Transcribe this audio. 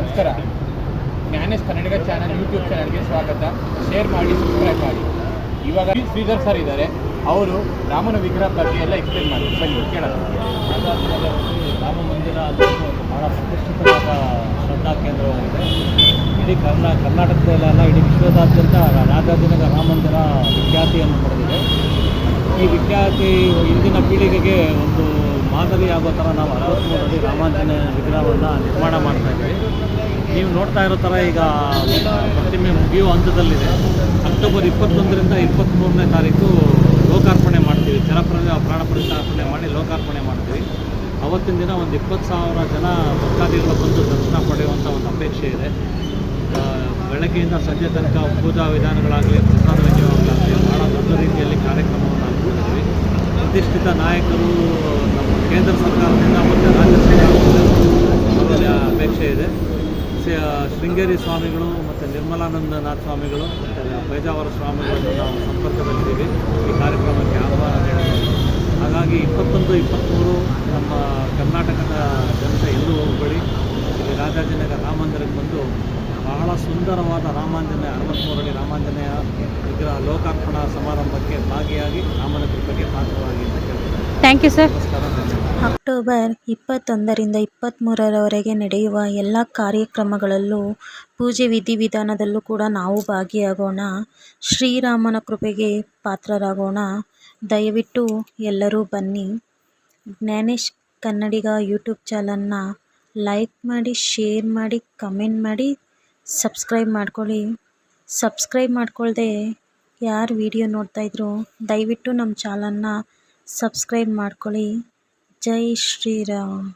ನಮಸ್ಕಾರ. ಜ್ಞಾನೇಶ್ ಕನ್ನಡಿಗ channel YouTube ಚಾನಲ್ಗೆ ಸ್ವಾಗತ. ಶೇರ್ ಮಾಡಿ, ಸಬ್ಸ್ಕ್ರೈಬ್ ಮಾಡಿ. ಇವಾಗ ಶ್ರೀಧರ್ ಸರ್ ಇದ್ದಾರೆ, ಅವರು ರಾಮನ ವಿಗ್ರಹ ಬಗ್ಗೆ ಎಲ್ಲ ಎಕ್ಸ್ಪ್ಲೇನ್ ಮಾಡಿ ಬನ್ನಿ ಕೇಳೋಣ. ರಾಮ ಮಂದಿರ ಅದು ಬಹಳ ಪ್ರತಿಷ್ಠಿತವಾದ ಶ್ರದ್ಧಾ ಕೇಂದ್ರವಾಗಿದೆ. ಇಡೀ ಕರ್ನಾಟಕದಲ್ಲೆಲ್ಲ ಇಡೀ ವಿಶ್ವದಾದ್ಯಂತ ರಾಜಾಜಿನಗರ ರಾಮ ಮಂದಿರ ವಿಖ್ಯಾತಿಯನ್ನು ಪಡೆದಿದೆ. ಈ ವಿಖ್ಯಾತಿ ಇಂದಿನ ಪೀಳಿಗೆಗೆ ಒಂದು ಮಾದರಿ ಆಗೋ ಥರ ನಾವು 63 ರಾಮಾಂಜನೇಯ ವಿಗ್ರಹವನ್ನು ನಿರ್ಮಾಣ ಮಾಡ್ತಾಯಿದ್ದೀವಿ. ನೀವು ನೋಡ್ತಾ ಇರೋ ಥರ ಈಗ ಪ್ರತಿಮೆ ಮುಗಿಯುವ ಹಂತದಲ್ಲಿದೆ. ಅಕ್ಟೋಬರ್ 21ರಿಂದ 23ನೇ ತಾರೀಕು ಲೋಕಾರ್ಪಣೆ ಮಾಡ್ತೀವಿ. ಪ್ರಾಣ ಪ್ರತಿಷ್ಠಾಪನೆ ಮಾಡಿ ಲೋಕಾರ್ಪಣೆ ಮಾಡ್ತೀವಿ. ಅವತ್ತಿನ ದಿನ ಒಂದು 20,000 ಜನ ಭಕ್ತಾದಿಗಳು ಬಂದು ದರ್ಶನ ಪಡೆಯುವಂಥ ಒಂದು ಅಪೇಕ್ಷೆ ಇದೆ. ಬೆಳಗ್ಗೆಯಿಂದ ಸಂಜೆ ತನಕ ಪೂಜಾ ವಿಧಾನಗಳಾಗಲಿ, ಪ್ರಸಾದ ವಿನಿಯೋಗಗಳಾಗಲಿ ಭಾಳ ದೊಡ್ಡ ರೀತಿಯಲ್ಲಿ ಕಾರ್ಯಕ್ರಮವನ್ನು ಹಮ್ಮಿಕೊಂಡಿದ್ದೀವಿ. ಪ್ರತಿಷ್ಠಿತ ನಾಯಕರು ನಮ್ಮ ಕೇಂದ್ರ ಸರ್ಕಾರದಿಂದ ಮತ್ತು ರಾಜ್ಯ ಸರ್ಕಾರದಿಂದ ಅಪೇಕ್ಷೆ ಇದೆ. ಶೃಂಗೇರಿ ಸ್ವಾಮಿಗಳು ಮತ್ತು ನಿರ್ಮಲಾನಂದನಾಥ್ ಸ್ವಾಮಿಗಳು ಮತ್ತು ಪೇಜಾವರ ಸ್ವಾಮಿಗಳನ್ನು ನಾವು ಸಂಪರ್ಕದಲ್ಲಿದ್ದೀವಿ. ಈ ಕಾರ್ಯಕ್ರಮಕ್ಕೆ ಆಹ್ವಾನ ನೀಡಿದ್ದೀವಿ. ಹಾಗಾಗಿ 21, 23 ನಮ್ಮ ಕರ್ನಾಟಕದ ಜನತೆ ಎಲ್ಲೂ ಹೋಗಬೇಡಿ. ಇಲ್ಲಿ ರಾಜಾಜಿನಗರ ರಾಮ ಮಂದಿರಕ್ಕೆ ಬಂದು ಬಹಳ ಸುಂದರವಾದ ರಾಮಾಂಜನೇಯ 63 ಅಡಿ ರಾಮಾಂಜನೇಯ ವಿಗ್ರಹ ಲೋಕಾರ್ಪಣಾ ಸಮಾರಂಭಕ್ಕೆ ಭಾಗಿಯಾಗಿ ರಾಮನ ಕೃಪೆಗೆ ಪಾತ್ರವಾಗಿ ಅಂತ ಕೇಳ್ತಾರೆ. Thank you sir. ನಮಸ್ಕಾರ. ಅಕ್ಟೋಬರ್ 21ರಿಂದ 23ರವರೆಗೆ ನಡೆಯುವ ಎಲ್ಲ ಕಾರ್ಯಕ್ರಮಗಳಲ್ಲೂ ಪೂಜೆ ವಿಧಿವಿಧಾನದಲ್ಲೂ ಕೂಡ ನಾವು ಭಾಗಿಯಾಗೋಣ. ಶ್ರೀರಾಮನ ಕೃಪೆಗೆ ಪಾತ್ರರಾಗೋಣ. ದಯವಿಟ್ಟು ಎಲ್ಲರೂ ಬನ್ನಿ. ಜ್ಞಾನೇಶ್ ಕನ್ನಡಿಗ ಯೂಟ್ಯೂಬ್ ಚಾನಲ್ನ ಲೈಕ್ ಮಾಡಿ, ಶೇರ್ ಮಾಡಿ, ಕಮೆಂಟ್ ಮಾಡಿ, ಸಬ್ಸ್ಕ್ರೈಬ್ ಮಾಡ್ಕೊಳ್ಳಿ. ಸಬ್ಸ್ಕ್ರೈಬ್ ಮಾಡ್ಕೊಳ್ದೆ ಯಾರು ವಿಡಿಯೋ ನೋಡ್ತಾಯಿದ್ರು ದಯವಿಟ್ಟು ನಮ್ಮ ಚಾನಲ್ನ ಸಬ್ಸ್ಕ್ರೈಬ್ ಮಾಡ್ಕೊಳ್ಳಿ. ಜೈ ಶ್ರೀರಾಮ್.